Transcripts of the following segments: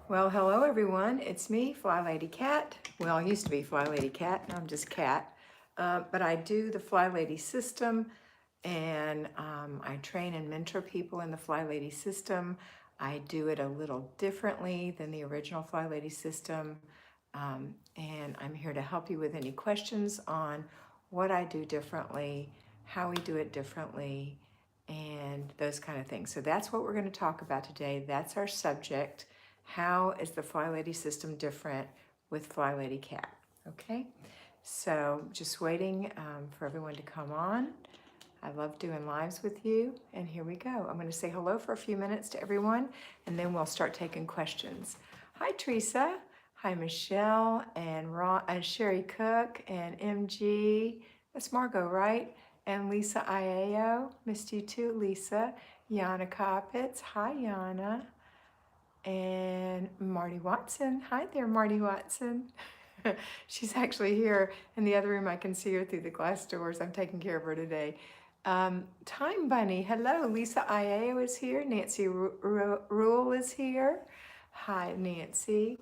Well, hello everyone. It's me, Flylady Kat. Well, I used to be Flylady Kat. Now I'm just Kat. But I do the Flylady system, and I train and mentor people in the Flylady system. I do it a little differently than the original Flylady system, and I'm here to help you with any questions on what I do differently, how we do it differently, and those kind of things. So that's what we're going to talk about today. That's our subject. How is the Flylady system different with Flylady Kat? Okay, so just waiting for everyone to come on. I love doing lives with you, and here we go. I'm going to say hello for a few minutes to everyone, and then we'll start taking questions. Hi, Teresa. Hi, Michelle, and Sherry Cook, and MG. That's Margot, right? And Lisa Iao. Missed you too, Lisa. Yana Koppitz. Hi, Yana. And Marty Watson. Hi there, Marty Watson. She's actually here in the other room. I can see her through the glass doors. I'm taking care of her today. Time Bunny. Hello, Lisa Iao is here. Nancy Rule is here. Hi, Nancy.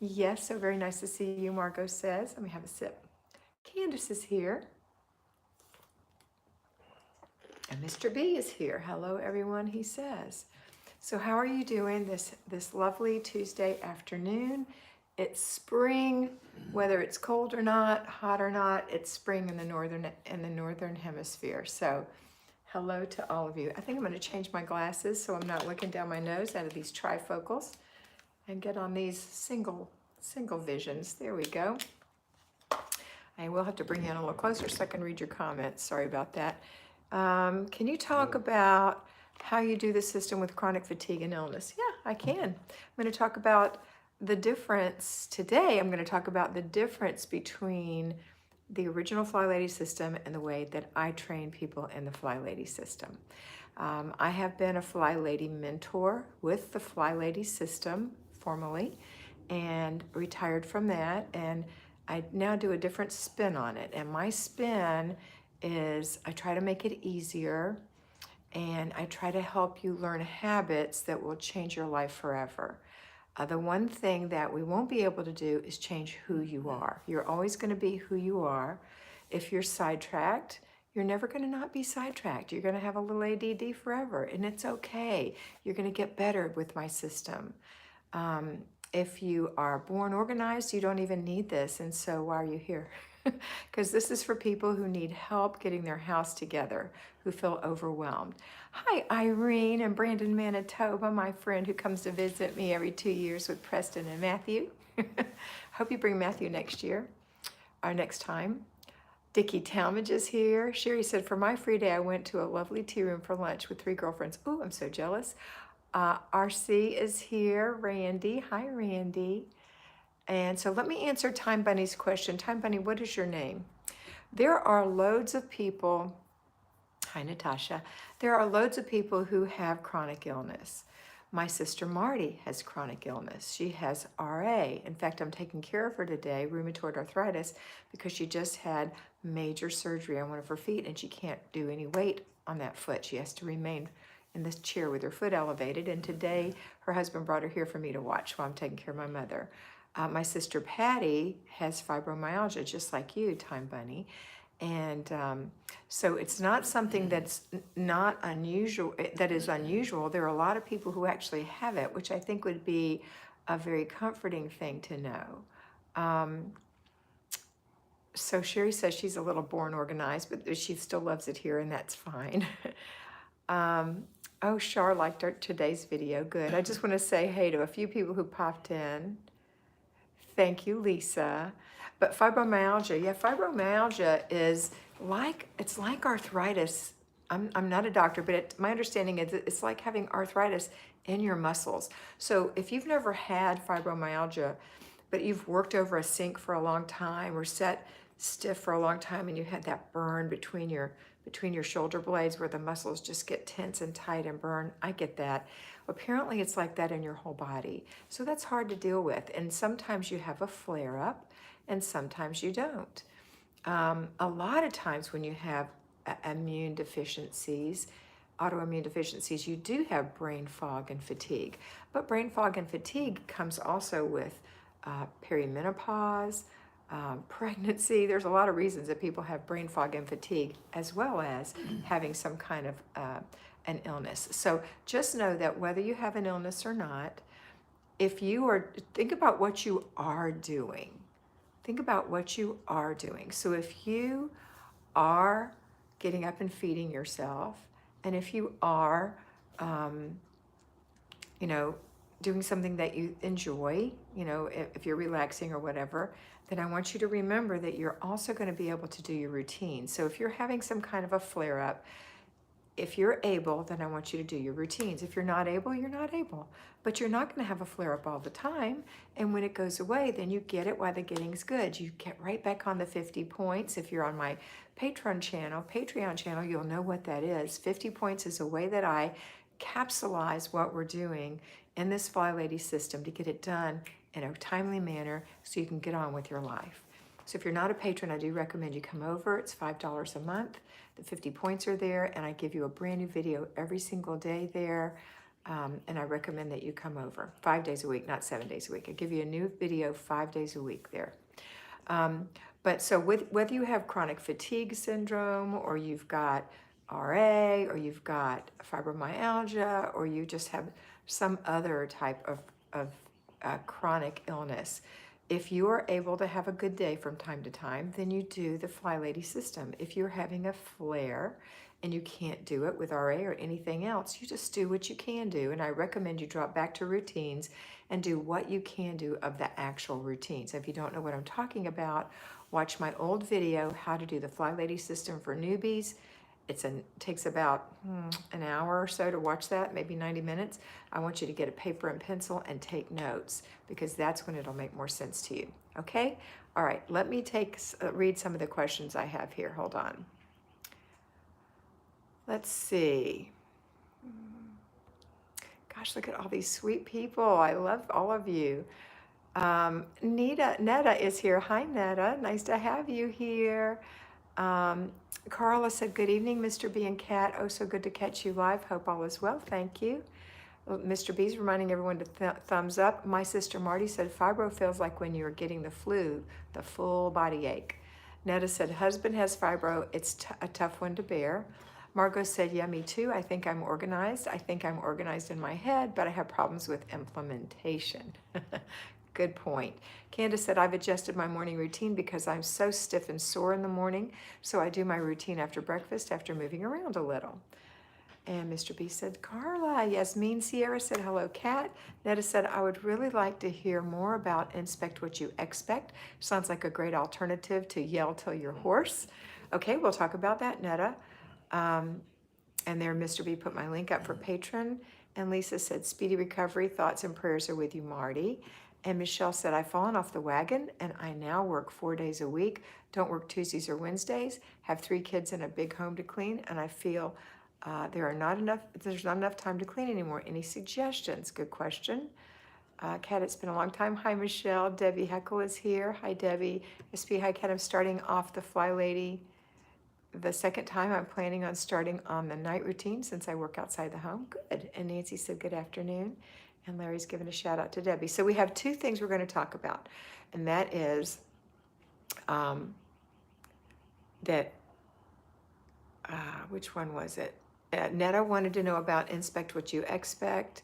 Yes, so very nice to see you, Margot says. Let me have a sip. Candace is here. And Mr. B is here. Hello, everyone, he says. So how are you doing this lovely Tuesday afternoon? It's spring, whether it's cold or not, hot or not, it's spring in the northern hemisphere. So hello to all of you. I think I'm going to change my glasses so I'm not looking down my nose out of these trifocals and get on these single visions. There we go. I will have to bring you in a little closer so I can read your comments. Sorry about that. Can you talk about how you do the system with chronic fatigue and illness? Yeah, I can. I'm going to talk about the difference today. I'm going to talk about the difference between the original Flylady system and the way that I train people in the Flylady system. I have been a Flylady mentor with the Flylady system formally and retired from that, and I now do a different spin on it. And my spin is I try to make it easier, and I try to help you learn habits that will change your life forever. The one thing that we won't be able to do is change who you are. You're always going to be who you are. If you're sidetracked, you're never going to not be sidetracked. You're going to have a little ADD forever, and it's okay. You're going to get better with my system. If you are born organized, you don't even need this, and so why are you here? Because this is for people who need help getting their house together, who feel overwhelmed. Hi, Irene and Brandon Manitoba, my friend who comes to visit me every 2 years with Preston and Matthew. Hope you bring Matthew next year, or next time. Dickie Talmadge is here. Sherry said, for my free day, I went to a lovely tea room for lunch with 3 girlfriends. Ooh, I'm so jealous. RC is here. Randy. Hi, Randy. And so let me answer Time Bunny's question. Time Bunny, what is your name? There are loads of people, hi Natasha, there are loads of people who have chronic illness. My sister Marty has chronic illness. She has RA. In fact, I'm taking care of her today, rheumatoid arthritis, because she just had major surgery on one of her feet and she can't do any weight on that foot. She has to remain in this chair with her foot elevated. And today her husband brought her here for me to watch while I'm taking care of my mother. My sister Patty has fibromyalgia, just like you, Time Bunny. And so it's not something that's not unusual, that is unusual. There are a lot of people who actually have it, which I think would be a very comforting thing to know. So Sherry says she's a little born organized, but she still loves it here, and that's fine. Oh, Char liked today's video. Good. I just want to say hey to a few people who popped in. Thank you, Lisa. But fibromyalgia, yeah, fibromyalgia is like, it's like arthritis. I'm not a doctor, but my understanding is it's like having arthritis in your muscles. So if you've never had fibromyalgia, but you've worked over a sink for a long time or sat stiff for a long time and you had that burn between your shoulder blades where the muscles just get tense and tight and burn, I get that. Apparently it's like that in your whole body. So that's hard to deal with. And sometimes you have a flare up and sometimes you don't. A lot of times when you have immune deficiencies, autoimmune deficiencies, you do have brain fog and fatigue. But brain fog and fatigue comes also with perimenopause, pregnancy. There's a lot of reasons that people have brain fog and fatigue, as well as having some kind of an illness. So just know that whether you have an illness or not, if you are, think about what you are doing. Think about what you are doing. So if you are getting up and feeding yourself, and if you are, you know, doing something that you enjoy, you know, if you're relaxing or whatever, then I want you to remember that you're also going to be able to do your routine. So if you're having some kind of a flare-up, if you're able, then I want you to do your routines. If you're not able, you're not able. But you're not going to have a flare-up all the time. And when it goes away, then you get it while the getting's good. You get right back on the 50 points. If you're on my Patreon channel, you'll know what that is. 50 points is a way that I capsulize what we're doing in this Flylady system to get it done in a timely manner so you can get on with your life. So if you're not a patron, I do recommend you come over. It's $5 a month. The 50 points are there, and I give you a brand new video every single day there. And I recommend that you come over 5 days a week, not 7 days a week. I give you a new video 5 days a week there. But so whether you have chronic fatigue syndrome, or you've got RA, or you've got fibromyalgia, or you just have some other type of chronic illness, if you are able to have a good day from time to time, then you do the Flylady system. If you're having a flare and you can't do it with RA or anything else, you just do what you can do. And I recommend you drop back to routines and do what you can do of the actual routines. If you don't know what I'm talking about, watch my old video, How to Do the Flylady System for Newbies. It takes about an hour or so to watch that, maybe 90 minutes. I want you to get a paper and pencil and take notes, because that's when it'll make more sense to you. Okay? All right, let me read some of the questions I have here. Hold on. Let's see. Gosh, look at all these sweet people. I love all of you. Netta is here. Hi, Netta. Nice to have you here. Carla said, good evening, Mr. B and Kat. Oh, so good to catch you live. Hope all is well. Thank you. Well, Mr. B's reminding everyone to thumbs up. My sister Marty said, fibro feels like when you're getting the flu, the full body ache. Netta said, husband has fibro. It's a tough one to bear. Margot said, yeah, me too. I think I'm organized. I think I'm organized in my head, but I have problems with implementation. Good point. Candace said, I've adjusted my morning routine because I'm so stiff and sore in the morning, so I do my routine after breakfast after moving around a little. And Mr. B said, Carla. Yasmin Sierra said, hello, Kat. Netta said, I would really like to hear more about Inspect What You Expect. Sounds like a great alternative to Yell Till You're Hoarse. Okay, we'll talk about that, Netta. And there, Mr. B put my link up for Patreon. And Lisa said, speedy recovery, thoughts and prayers are with you, Marty. And Michelle said, I've fallen off the wagon and I now work 4 days a week, don't work Tuesdays or Wednesdays, have 3 kids and a big home to clean, and I feel there's not enough time to clean anymore. Any suggestions? Good question. Kat, it's been a long time. Hi, Michelle. Debbie Heckle is here. Hi, Debbie. SP, hi, Kat. I'm starting off the Flylady the second time. I'm planning on starting on the night routine since I work outside the home. Good. And Nancy said, good afternoon. And Larry's given a shout out to Debbie. So we have 2 things we're going to talk about. And that is which one was it? Netta wanted to know about Inspect What You Expect.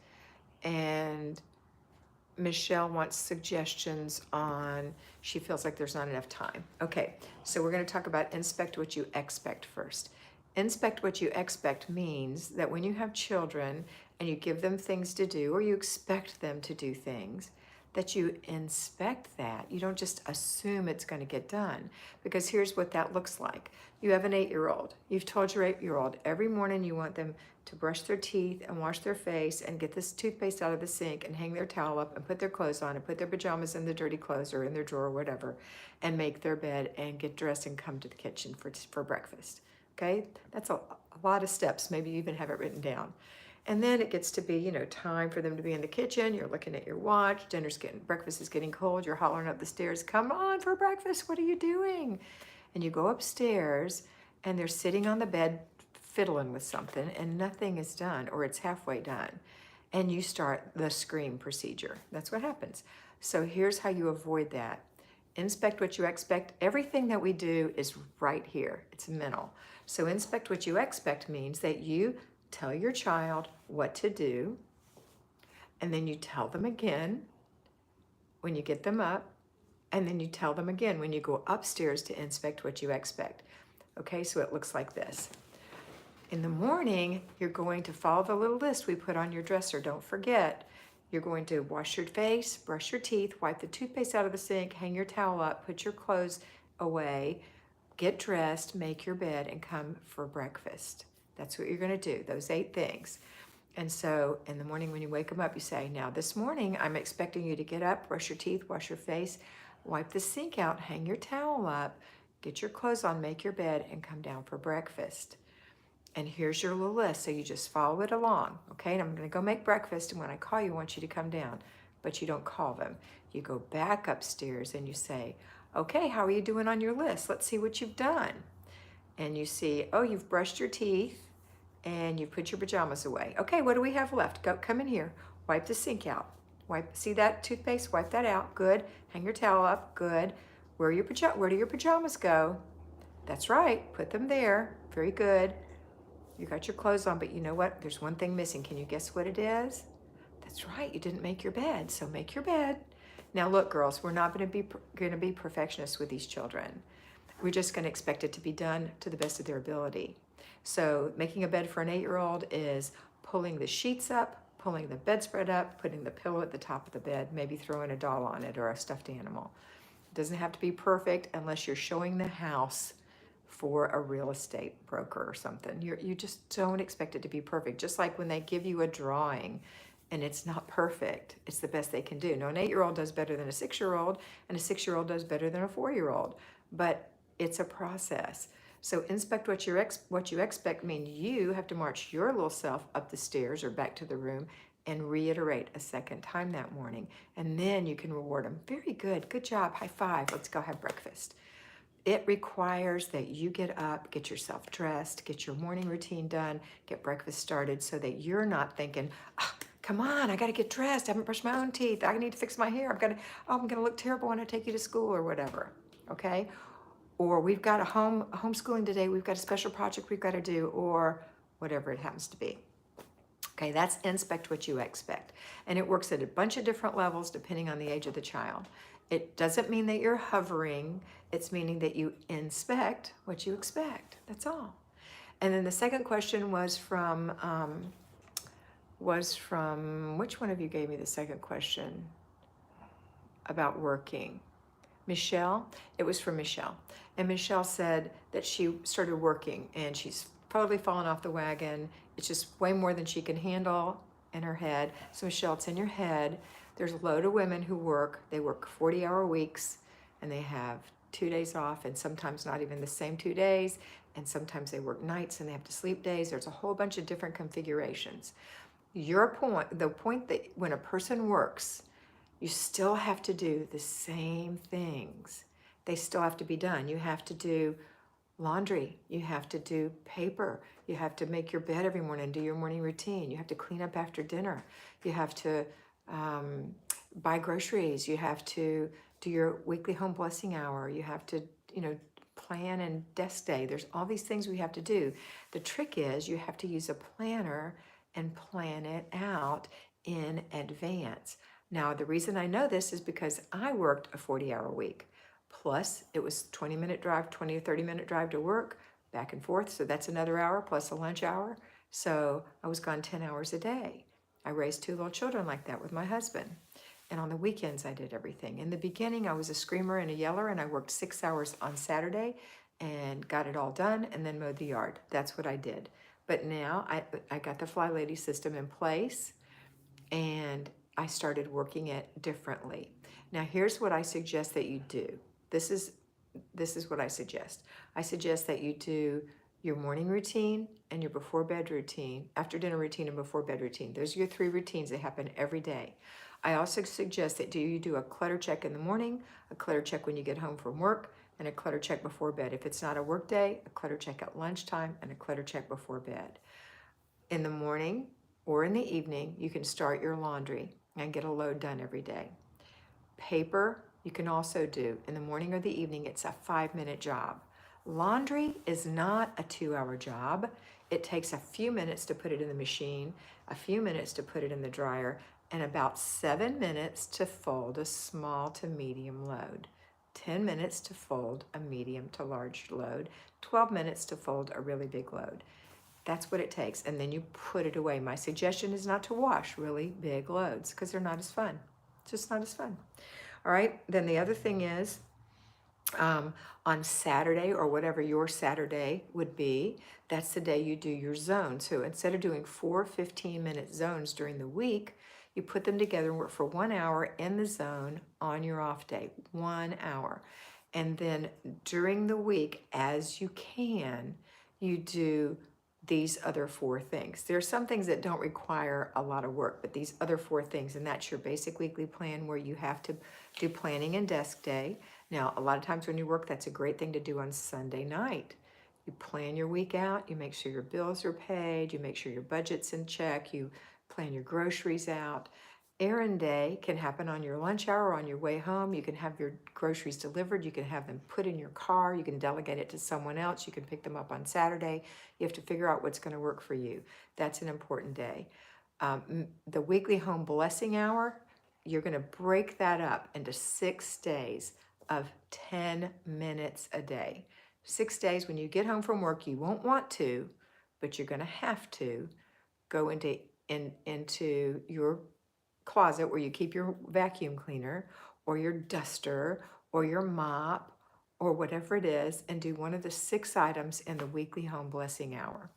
And Michelle wants suggestions on, she feels like there's not enough time. Okay, so we're going to talk about Inspect What You Expect first. Inspect What You Expect means that when you have children and you give them things to do, or you expect them to do things, that you inspect that. You don't just assume it's going to get done, because here's what that looks like. You have an 8-year-old. You've told your 8-year-old every morning you want them to brush their teeth and wash their face and get this toothpaste out of the sink and hang their towel up and put their clothes on and put their pajamas in the dirty clothes or in their drawer or whatever, and make their bed and get dressed and come to the kitchen for breakfast. Okay, that's a lot of steps. Maybe you even have it written down. And then it gets to be, time for them to be in the kitchen. You're looking at your watch. Breakfast is getting cold. You're hollering up the stairs, come on for breakfast. What are you doing? And you go upstairs and they're sitting on the bed fiddling with something and nothing is done, or it's halfway done, and you start the scream procedure. That's what happens. So here's how you avoid that. Inspect what you expect. Everything that we do is right here. It's mental. So inspect what you expect means that you tell your child what to do, and then you tell them again when you get them up, and then you tell them again when you go upstairs to inspect what you expect. Okay, so it looks like this. In the morning, you're going to follow the little list we put on your dresser. Don't forget, you're going to wash your face, brush your teeth, wipe the toothpaste out of the sink, hang your towel up, put your clothes away, get dressed, make your bed, and come for breakfast. That's what you're going to do, those 8 things. And so in the morning when you wake them up, you say, now this morning I'm expecting you to get up, brush your teeth, wash your face, wipe the sink out, hang your towel up, get your clothes on, make your bed, and come down for breakfast. And here's your little list, so you just follow it along, okay? And I'm gonna go make breakfast, and when I call you, I want you to come down, but you don't call them. You go back upstairs and you say, okay, how are you doing on your list? Let's see what you've done. And you see, oh, you've brushed your teeth and you put your pajamas away. Okay, what do we have left? Go, come in here, wipe the sink out. See that toothpaste? Wipe that out, good. Hang your towel up, good. Where do your pajamas go? That's right, put them there, very good. You got your clothes on, but you know what? There's one thing missing. Can you guess what it is? That's right, you didn't make your bed, so make your bed. Now look, girls, we're not going to be perfectionists with these children. We're just going to expect it to be done to the best of their ability. So making a bed for an 8-year-old is pulling the sheets up, pulling the bedspread up, putting the pillow at the top of the bed, maybe throwing a doll on it or a stuffed animal. It doesn't have to be perfect unless you're showing the house for a real estate broker or something. You just don't expect it to be perfect. Just like when they give you a drawing and it's not perfect, it's the best they can do. No, an 8-year-old does better than a 6-year-old, and a 6-year-old does better than a 4-year-old, but it's a process. So inspect what you expect means you have to march your little self up the stairs or back to the room and reiterate a second time that morning. And then you can reward them. Very good, good job, high five, let's go have breakfast. It requires that you get up, get yourself dressed, get your morning routine done, get breakfast started so that you're not thinking, oh, come on, I gotta get dressed, I haven't brushed my own teeth, I need to fix my hair, I'm gonna look terrible when I take you to school or whatever, okay? Or we've got a homeschooling today, we've got a special project we've gotta do, or whatever it happens to be. Okay, that's inspect what you expect. And it works at a bunch of different levels depending on the age of the child. It doesn't mean that you're hovering, it's meaning that you inspect what you expect, that's all. And then the second question was from, which one of you gave me the second question about working? Michelle? It was from Michelle. And Michelle said that she started working and she's totally fallen off the wagon. It's just way more than she can handle in her head. So Michelle, it's in your head. There's a load of women who work. They work 40-hour weeks and they have 2 days off, and sometimes not even the same 2 days. And sometimes they work nights and they have to sleep days. There's a whole bunch of different configurations. The point that when a person works, you still have to do the same things. They still have to be done. You have to do laundry, you have to do paper, you have to make your bed every morning and do your morning routine, you have to clean up after dinner, you have to buy groceries, you have to do your weekly home blessing hour, you have to, plan and desk day. There's all these things we have to do. The trick is you have to use a planner and plan it out in advance. Now, the reason I know this is because I worked a 40-hour week. Plus, it was 20-minute drive, 20 or 30-minute drive to work, back and forth. So that's another hour plus a lunch hour. So I was gone 10 hours a day. I raised 2 little children like that with my husband. And on the weekends, I did everything. In the beginning, I was a screamer and a yeller, and I worked 6 hours on Saturday and got it all done and then mowed the yard. That's what I did. But now I got the Flylady system in place and I started working it differently. Now, here's what I suggest that you do. This is what I suggest. I suggest that you do your morning routine and your before bed routine, after dinner routine and before bed routine. Those are your 3 routines that happen every day. I also suggest that you do a clutter check in the morning, a clutter check when you get home from work, and a clutter check before bed. If it's not a work day, a clutter check at lunchtime and a clutter check before bed. In the morning or in the evening, you can start your laundry and get a load done every day. Paper, you can also do in the morning or the evening. It's a 5-minute job. Laundry is not a 2-hour job. It takes a few minutes to put it in the machine, a few minutes to put it in the dryer, and about 7 minutes to fold a small to medium load. 10 minutes to fold a medium to large load, 12 minutes to fold a really big load. That's what it takes, and then you put it away. My suggestion is not to wash really big loads because they're not as fun. It's just not as fun. All right, then the other thing is on Saturday or whatever your Saturday would be, that's the day you do your zone. So instead of doing 4 15-minute zones during the week, you put them together and work for 1 hour in the zone on your off day, 1 hour. And then during the week, as you can, you do these other 4 things. There are some things that don't require a lot of work, but these other 4 things, and that's your basic weekly plan where you have to do planning and desk day. Now, a lot of times when you work, that's a great thing to do on Sunday night. You plan your week out, you make sure your bills are paid, you make sure your budget's in check, you plan your groceries out. Errand day can happen on your lunch hour or on your way home. You can have your groceries delivered. You can have them put in your car. You can delegate it to someone else. You can pick them up on Saturday. You have to figure out what's going to work for you. That's an important day. The weekly home blessing hour, you're going to break that up into 6 days of 10 minutes a day. 6 days when you get home from work, you won't want to, but you're going to have to go into your closet where you keep your vacuum cleaner or your duster or your mop or whatever it is and do one of the 6 items in the weekly home blessing hour.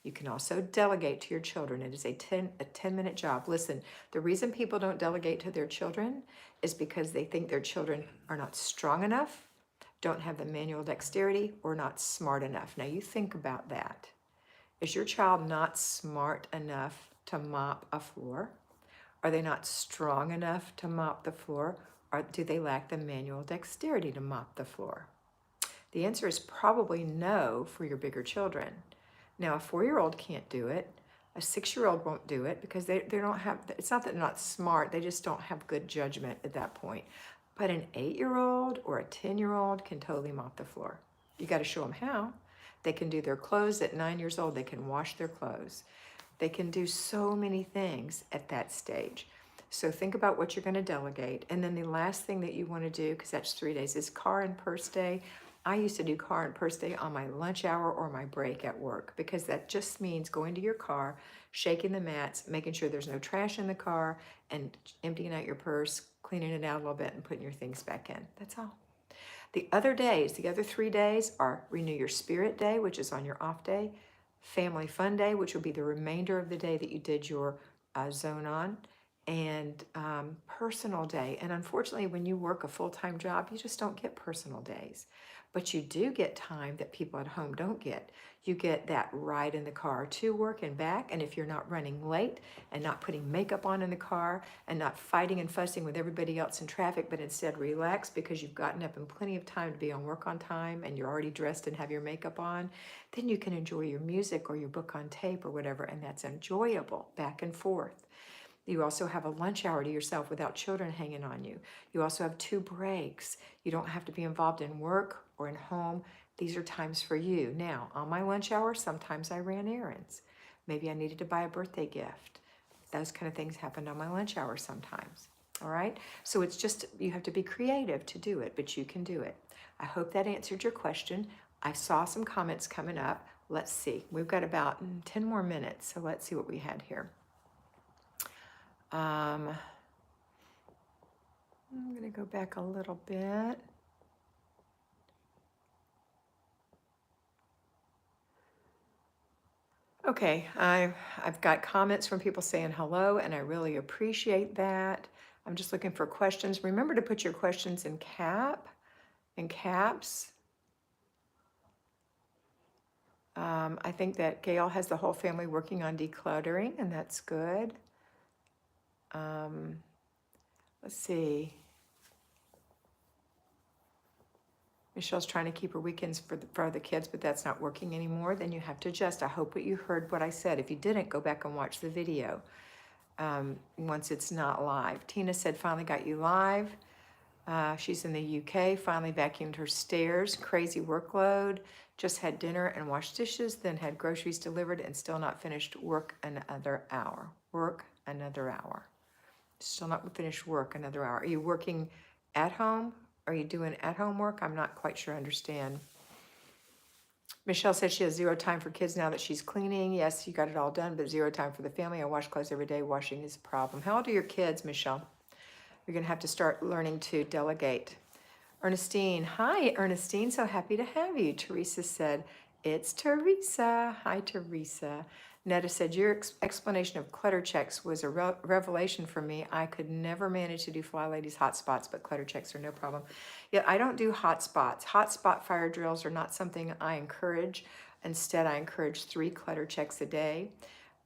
You can also delegate to your children. It is a 10-minute job. Listen, the reason people don't delegate to their children is because they think their children are not strong enough, don't have the manual dexterity, or not smart enough. Now you think about that. Is your child not smart enough to mop a floor? Are they not strong enough to mop the floor? Or do they lack the manual dexterity to mop the floor? The answer is probably no for your bigger children. Now, a 4-year-old can't do it. A 6-year-old won't do it because they don't have, it's not that they're not smart, they just don't have good judgment at that point. But an 8-year-old or a 10-year-old can totally mop the floor. You got to show them how. They can do their clothes at 9 years old. They can wash their clothes. They can do so many things at that stage. So think about what you're going to delegate. And then the last thing that you want to do, because that's 3 days, is car and purse day. I used to do car and purse day on my lunch hour or my break at work because that just means going to your car, shaking the mats, making sure there's no trash in the car, and emptying out your purse, cleaning it out a little bit, and putting your things back in. That's all. The other days, the other 3 days are Renew Your Spirit Day, which is on your off day, Family Fun Day, which will be the remainder of the day that you did your zone on, and Personal Day. And unfortunately, when you work a full-time job, you just don't get personal days. But you do get time that people at home don't get. You get that ride in the car to work and back, and if you're not running late and not putting makeup on in the car and not fighting and fussing with everybody else in traffic, but instead relax because you've gotten up in plenty of time to be on work on time and you're already dressed and have your makeup on, then you can enjoy your music or your book on tape or whatever, and that's enjoyable back and forth. You also have a lunch hour to yourself without children hanging on you. You also have 2 breaks. You don't have to be involved in work or in home. These are times for you. Now, on my lunch hour, sometimes I ran errands. Maybe I needed to buy a birthday gift. Those kind of things happened on my lunch hour sometimes. All right? So it's just, you have to be creative to do it, but you can do it. I hope that answered your question. I saw some comments coming up. Let's see. We've got about 10 more minutes, so let's see what we had here. I'm going to go back a little bit. Okay, I've got comments from people saying hello, and I really appreciate that. I'm just looking for questions. Remember to put your questions in caps. I think that Gail has the whole family working on decluttering, and that's good. Let's see. Michelle's trying to keep her weekends for the kids, but that's not working anymore. Then you have to adjust. I hope that you heard what I said. If you didn't, go back and watch the video once it's not live. Tina said, finally got you live. She's in the UK, finally vacuumed her stairs. Crazy workload. Just had dinner and washed dishes, then had groceries delivered and still not finished work another hour. Work another hour. Still not finished work another hour. Are you working at home? Are you doing at-home work? I'm not quite sure I understand. Michelle said she has 0 time for kids now that she's cleaning. Yes, you got it all done, but 0 time for the family. I wash clothes every day. Washing is a problem. How old are your kids, Michelle? You're going to have to start learning to delegate. Ernestine. Hi, Ernestine. So happy to have you. Teresa said, it's Teresa. Hi, Teresa. Netta said, your explanation of clutter checks was a revelation for me. I could never manage to do Flylady's hotspots, but clutter checks are no problem. Yeah, I don't do hotspots. Hotspot fire drills are not something I encourage. Instead, I encourage 3 clutter checks a day.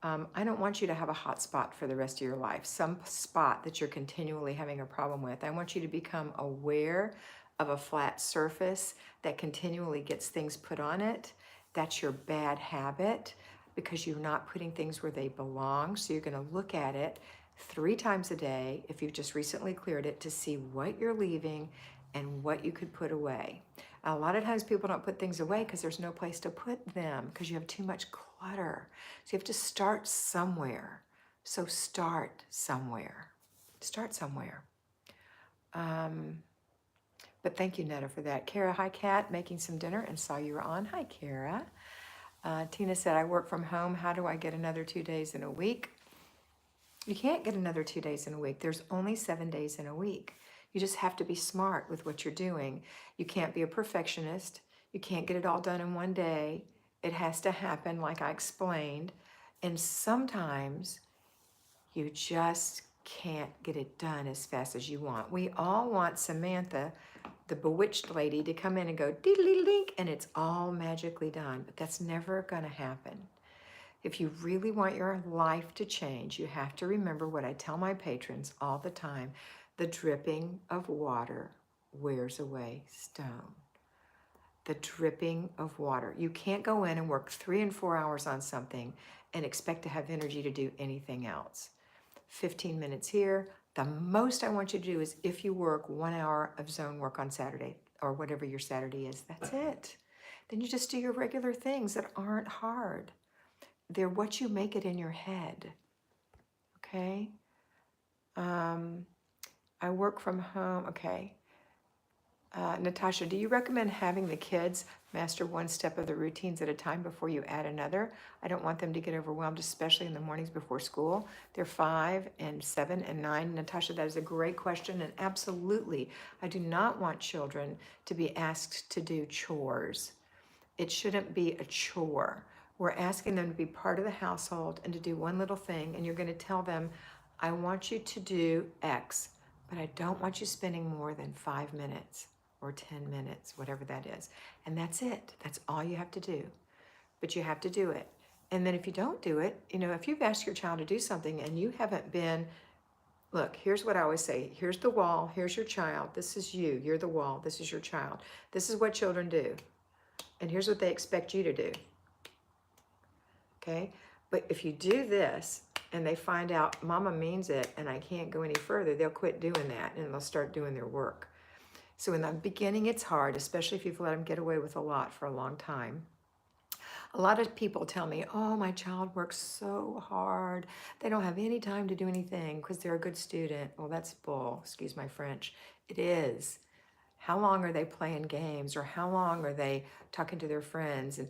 I don't want you to have a hotspot for the rest of your life, some spot that you're continually having a problem with. I want you to become aware of a flat surface that continually gets things put on it. That's your bad habit, because you're not putting things where they belong. So you're going to look at it 3 times a day, if you've just recently cleared it, to see what you're leaving and what you could put away. A lot of times people don't put things away because there's no place to put them, because you have too much clutter. So you have to start somewhere. So start somewhere. Start somewhere. But thank you, Netta, for that. Kara, hi, Kat, making some dinner and saw you were on. Hi, Kara. Tina said, I work from home. How do I get another 2 days in a week? You can't get another 2 days in a week. There's only 7 days in a week. You just have to be smart with what you're doing. You can't be a perfectionist. You can't get it all done in 1 day. It has to happen like I explained. And sometimes you just can't get it done as fast as you want. We all want Samantha, the bewitched lady, to come in and go dee-dee-dee-dink, and it's all magically done. But that's never going to happen. If you really want your life to change, you have to remember what I tell my patrons all the time. The dripping of water wears away stone. The dripping of water. You can't go in and work 3 and 4 hours on something and expect to have energy to do anything else. 15 minutes here. The most I want you to do is, if you work 1 hour of zone work on Saturday, or whatever your Saturday is, that's it. Then you just do your regular things that aren't hard. They're what you make it in your head. Okay? I work from home. Okay. Natasha, do you recommend having the kids master 1 step of the routines at a time before you add another? I don't want them to get overwhelmed, especially in the mornings before school. They're 5 and 7 and 9. Natasha, that is a great question, and absolutely, I do not want children to be asked to do chores. It shouldn't be a chore. We're asking them to be part of the household and to do one little thing, and you're going to tell them, I want you to do X, but I don't want you spending more than 5 minutes or 10 minutes, whatever that is. And that's it. That's all you have to do. But you have to do it. And then if you don't do it, if you've asked your child to do something and you haven't been, look, here's what I always say. Here's the wall. Here's your child. This is you. You're the wall. This is your child. This is what children do. And here's what they expect you to do. Okay? But if you do this and they find out Mama means it and I can't go any further, they'll quit doing that and they'll start doing their work. So in the beginning, it's hard, especially if you've let them get away with a lot for a long time. A lot of people tell me, oh, my child works so hard. They don't have any time to do anything because they're a good student. Well, that's bull, excuse my French. It is. How long are they playing games, or how long are they talking to their friends? And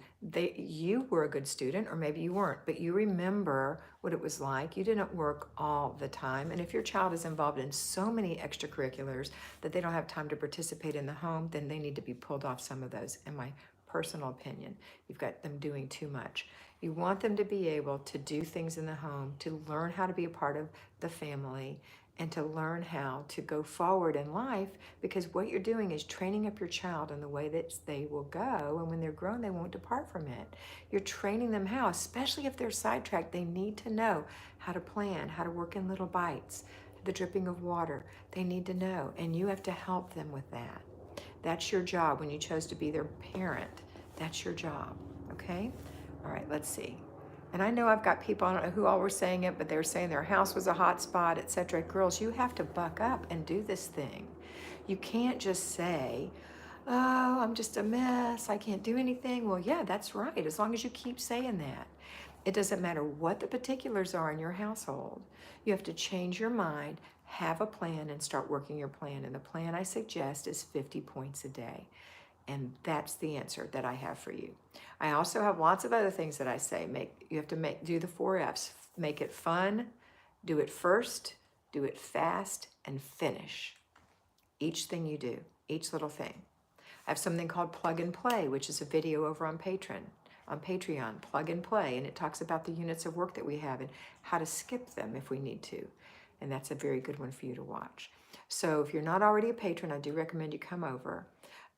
you were a good student, or maybe you weren't, but you remember what it was like. You didn't work all the time. And if your child is involved in so many extracurriculars that they don't have time to participate in the home, then they need to be pulled off some of those, in my personal opinion. You've got them doing too much. You want them to be able to do things in the home, to learn how to be a part of the family, and to learn how to go forward in life, because what you're doing is training up your child in the way that they will go, and when they're grown, they won't depart from it. You're training them how, especially if they're sidetracked, they need to know how to plan, how to work in little bites, the dripping of water. They need to know, and you have to help them with that. That's your job when you chose to be their parent. That's your job, okay? All right, let's see. And I know I've got people, I don't know who all were saying it, but they were saying their house was a hot spot, etc. Girls, you have to buck up and do this thing. You can't just say, oh, I'm just a mess, I can't do anything. Well, yeah, that's right, as long as you keep saying that. It doesn't matter what the particulars are in your household. You have to change your mind, have a plan, and start working your plan. And the plan I suggest is 50 points a day. And that's the answer that I have for you. I also have lots of other things that I say. You have to do the 4 F's. Make it fun, do it first, do it fast, and finish. Each thing you do, each little thing. I have something called Plug and Play, which is a video over on Patreon, Plug and Play, and it talks about the units of work that we have and how to skip them if we need to. And that's a very good one for you to watch. So if you're not already a patron, I do recommend you come over.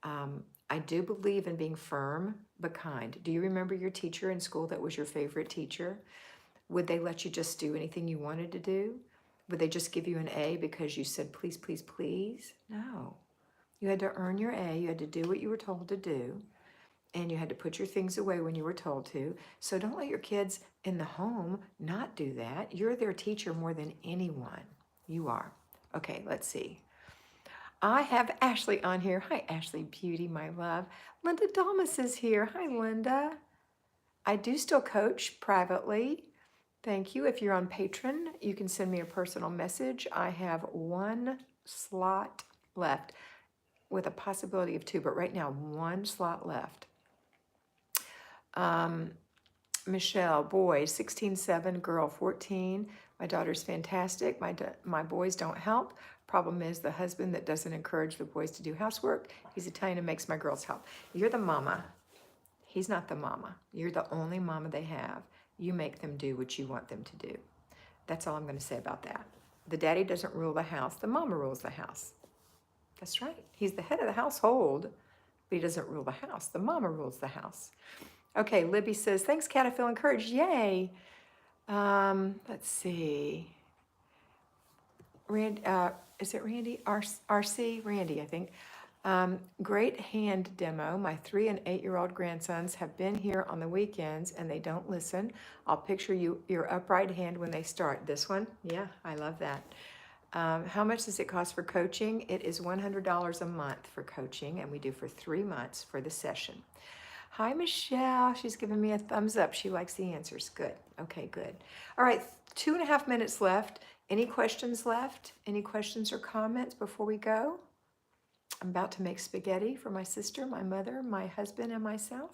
I do believe in being firm but kind. Do you remember your teacher in school that was your favorite teacher? Would they let you just do anything you wanted to do? Would they just give you an A because you said, please, please, please? No. You had to earn your A. You had to do what you were told to do. And you had to put your things away when you were told to. So don't let your kids in the home not do that. You're their teacher more than anyone. You are. Okay, let's see. I have Ashley on here. Hi, Ashley Beauty, my love. Linda Damas is here. Hi, Linda. I do still coach privately. Thank you. If you're on Patreon, you can send me a personal message. I have 1 slot left with a possibility of 2, but right now 1 slot left. Michelle, boy, 16-7, girl, 14. My daughter's fantastic. My boys don't help. Problem is the husband that doesn't encourage the boys to do housework. He's Italian and makes my girls help. You're the mama. He's not the mama. You're the only mama they have. You make them do what you want them to do. That's all I'm going to say about that. The daddy doesn't rule the house. The mama rules the house. That's right. He's the head of the household, but he doesn't rule the house. The mama rules the house. Okay, Libby says, thanks, Kat, I feel encouraged. Yay. Let's see. Is it Randy? RC? Randy, I think. Great hand demo. My 3 and 8-year-old grandsons have been here on the weekends and they don't listen. I'll picture your upright hand when they start. This one? Yeah, I love that. How much does it cost for coaching? It is $100 a month for coaching, and we do for 3 months for the session. Hi, Michelle. She's giving me a thumbs up. She likes the answers. Good. Okay, good. All right, 2.5 minutes left. Any questions left? Any questions or comments before we go? I'm about to make spaghetti for my sister, my mother, my husband, and myself.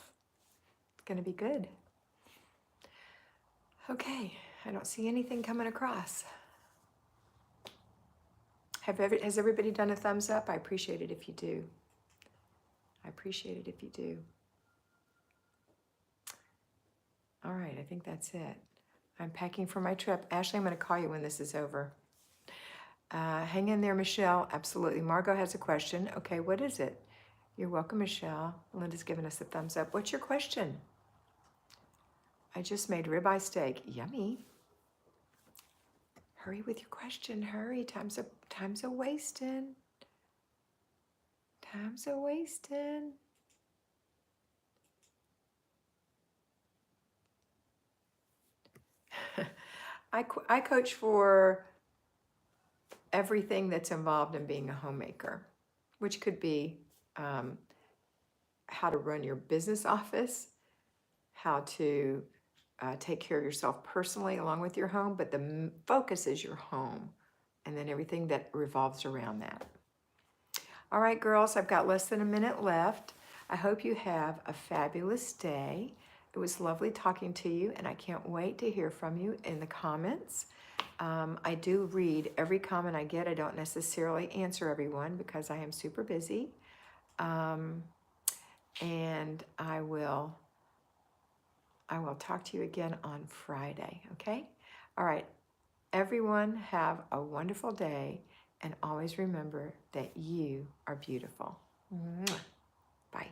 It's going to be good. Okay, I don't see anything coming across. Has everybody done a thumbs up? I appreciate it if you do. I appreciate it if you do. All right, I think that's it. I'm packing for my trip. Ashley, I'm going to call you when this is over. Hang in there, Michelle. Absolutely. Margot has a question. Okay, what is it? You're welcome, Michelle. Linda's giving us a thumbs up. What's your question? I just made ribeye steak. Yummy. Hurry with your question. Hurry. Time's a wasting. Time's a wasting. I coach for everything that's involved in being a homemaker, which could be how to run your business office, how to take care of yourself personally along with your home, but the focus is your home and then everything that revolves around that. All right, girls, I've got less than a minute left. I hope you have a fabulous day. It was lovely talking to you, and I can't wait to hear from you in the comments. I do read every comment I get. I don't necessarily answer everyone because I am super busy. And I will talk to you again on Friday, okay? All right, everyone have a wonderful day, and always remember that you are beautiful. Mwah. Bye.